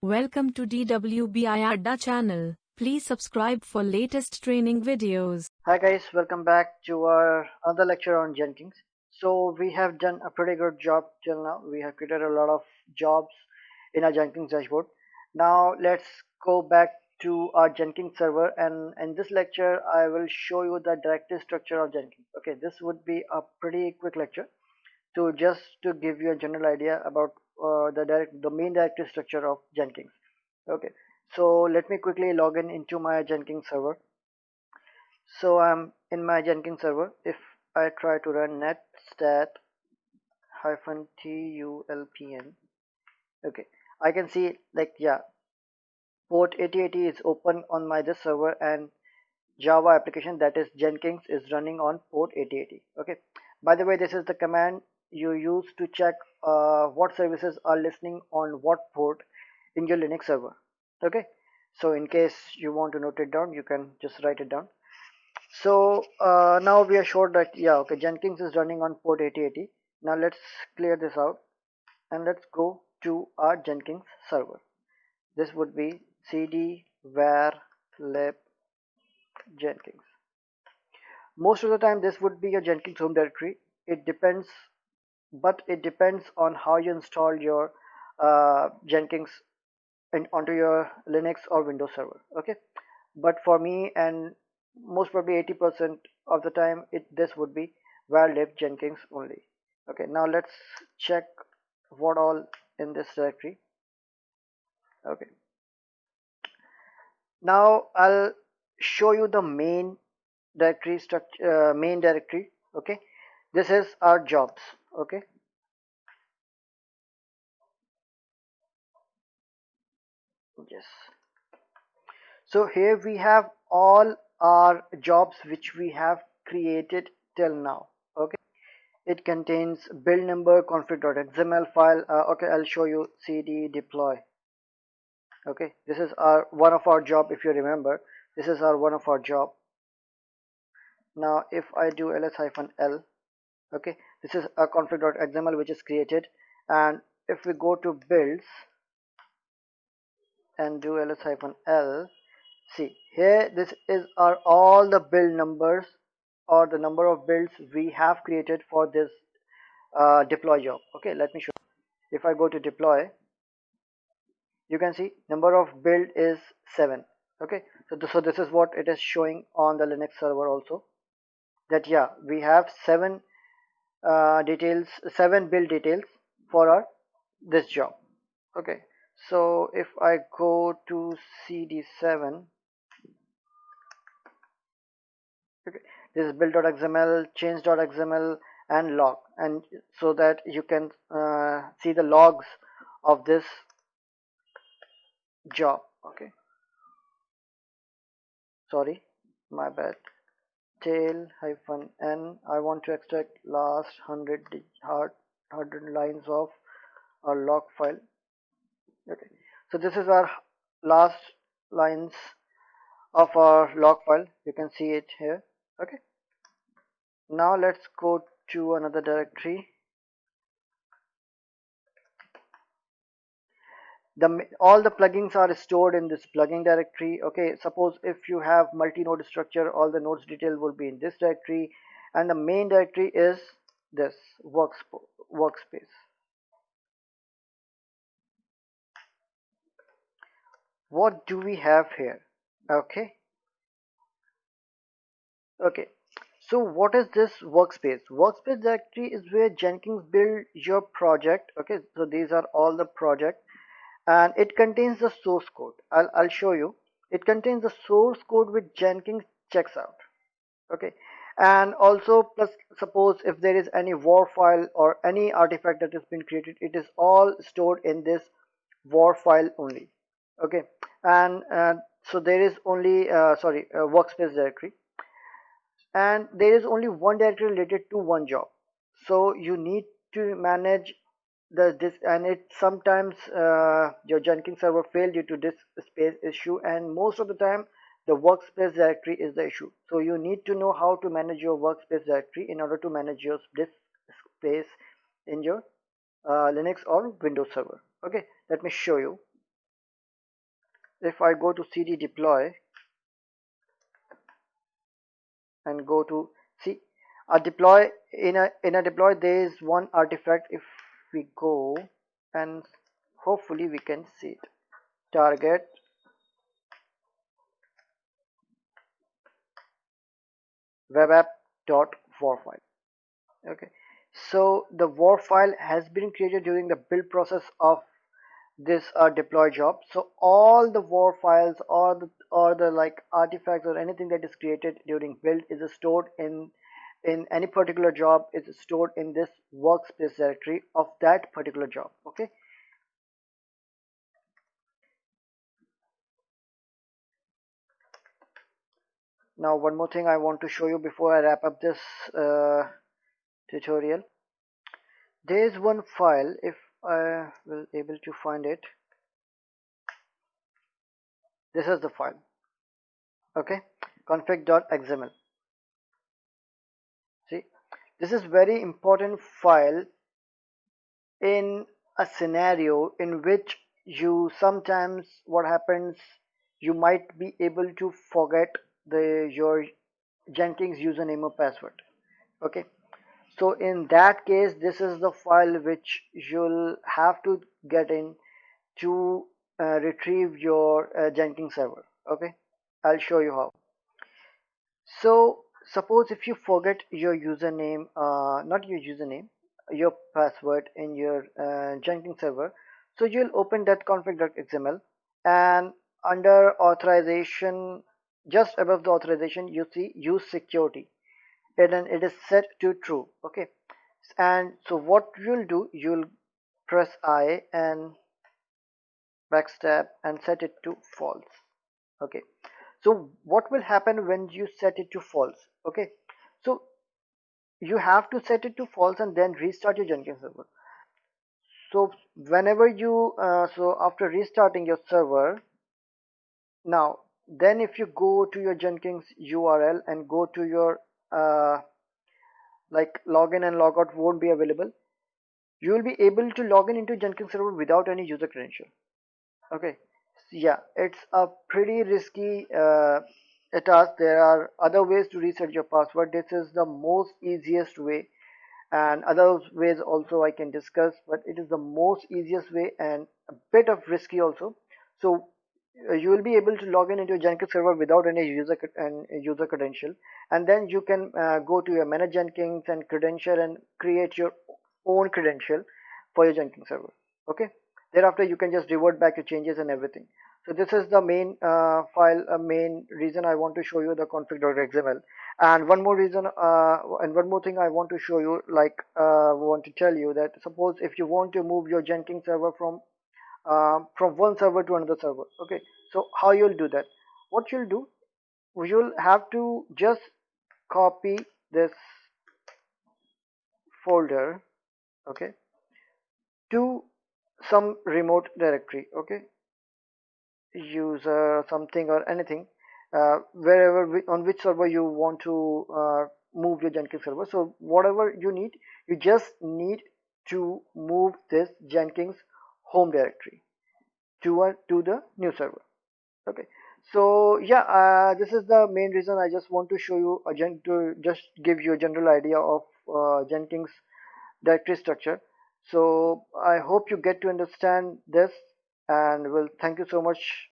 Welcome to DWBI Adda channel. Please subscribe for latest training videos. Hi guys, welcome back to our other lecture on Jenkins. So we have done a pretty good job till now. We have created a lot of jobs in our Jenkins dashboard. Now let's go back to our Jenkins server, and in this lecture I will show you the directory structure of Jenkins. Okay, this would be a pretty quick lecture to just to give you a general idea about the main directory structure of Jenkins. Okay, so let me quickly log in into my Jenkins server. So I'm in my Jenkins server. If I try to run netstat -tulpn, okay, I can see like yeah, port 8080 is open on my this server, and Java application, that is Jenkins, is running on port 8080. Okay. By the way, this is the command you use to check what services are listening on what port in your Linux server. Okay. So in case you want to note it down, you can just write it down. So now we are sure that yeah, okay, Jenkins is running on port 8080. Now let's clear this out and let's go to our Jenkins server. This would be cd var lib Jenkins. Most of the time this would be a Jenkins home directory. It depends, but it depends on how you install your Jenkins onto your Linux or Windows server. Okay, but for me and most probably 80% of the time this would be var lib Jenkins only. Okay, now let's check what all in this directory. Okay, now I'll show you the main directory structure, main directory. Okay, this is our jobs. Okay, yes, so here we have all our jobs which we have created till now. Okay, it contains build number, config.xml file. Okay, I'll show you cd deploy. Okay, this is our one of our job. If you remember, this is our one of our job. Now if I do ls-l, okay, this is a config.xml which is created, and if we go to builds and do ls-l, see here, this is our all the build numbers or the number of builds we have created for this deploy job. Okay, let me show you. If I go to deploy, you can see number of build is 7. Okay, so this is what it is showing on the Linux server also, that yeah, we have 7 details, 7 build details for our this job. Okay, so if I go to cd7, okay, this is build.xml, change.xml, and log, and so that you can see the logs of this job. Okay, sorry, my bad. Tail -n, I want to extract last 100 lines of our log file. Okay, so this is our last lines of our log file. You can see it here. Okay, now let's go to another directory. All the plugins are stored in this plugin directory. Okay, suppose if you have multi-node structure, all the nodes detail will be in this directory, and the main directory is this workspace. What do we have here? Okay, okay, so what is this workspace directory is where Jenkins build your project. Okay, so these are all the project, and it contains the source code. I'll show you. It contains the source code which Jenkins checks out. Okay, and also plus suppose if there is any war file or any artifact that has been created, it is all stored in this war file only. Okay, and so there is only workspace directory, and there is only one directory related to one job, so you need to manage this, and it sometimes your Jenkins server failed due to this space issue, and most of the time the workspace directory is the issue. So you need to know how to manage your workspace directory in order to manage your disk space in your Linux or Windows server. Okay, let me show you. if I go to cd deploy and go to see a deploy, in a deploy there is one artifact. If we go and hopefully we can see it, target web app.war file. Okay, so the war file has been created during the build process of this deploy job. So all the war files or the like artifacts or anything that is created during build is stored in any particular job, is stored in this workspace directory of that particular job. Okay, now one more thing I want to show you before I wrap up this tutorial. There is one file, if I will able to find it. This is the file. Okay, config.xml. See, this is very important file in a scenario in which you sometimes, what happens, you might be able to forget your Jenkins username or password. Okay, so in that case this is the file which you'll have to get in to retrieve your Jenkins server. Okay, I'll show you how. So suppose if you forget your username, not your username, your password in your Jenkins server, so you'll open that config.xml, and under authorization, just above the authorization, you see use security, and then it is set to true. Okay, and so what you'll do, you'll press I and backstab and set it to false. Okay, so what will happen when you set it to false? Okay, so you have to set it to false and then restart your Jenkins server. So whenever you so after restarting your server, now then if you go to your Jenkins URL and go to your like login and logout won't be available, you will be able to log in into Jenkins server without any user credential. Okay, yeah, it's a pretty risky task. There are other ways to reset your password. This is the most easiest way, and other ways also I can discuss, but it is the most easiest way and a bit of risky also. So you will be able to log in into a Jenkins server without any user credential, and then you can go to your manage Jenkins and credential and create your own credential for your Jenkins server. Okay, thereafter you can just revert back your changes and everything. So this is the main main reason I want to show you the config.xml. And one more reason and one more thing I want to show you, like want to tell you that suppose if you want to move your Jenkins server from one server to another server. Okay, so how you'll do that? What you'll do, you'll have to just copy this folder, okay, to some remote directory. Okay, user something or anything, wherever on which server you want to move your Jenkins server. So whatever you need, you just need to move this Jenkins home directory to the new server. Okay, so yeah, this is the main reason. I just want to show you to just give you a general idea of Jenkins directory structure. So I hope you get to understand this, and well, thank you so much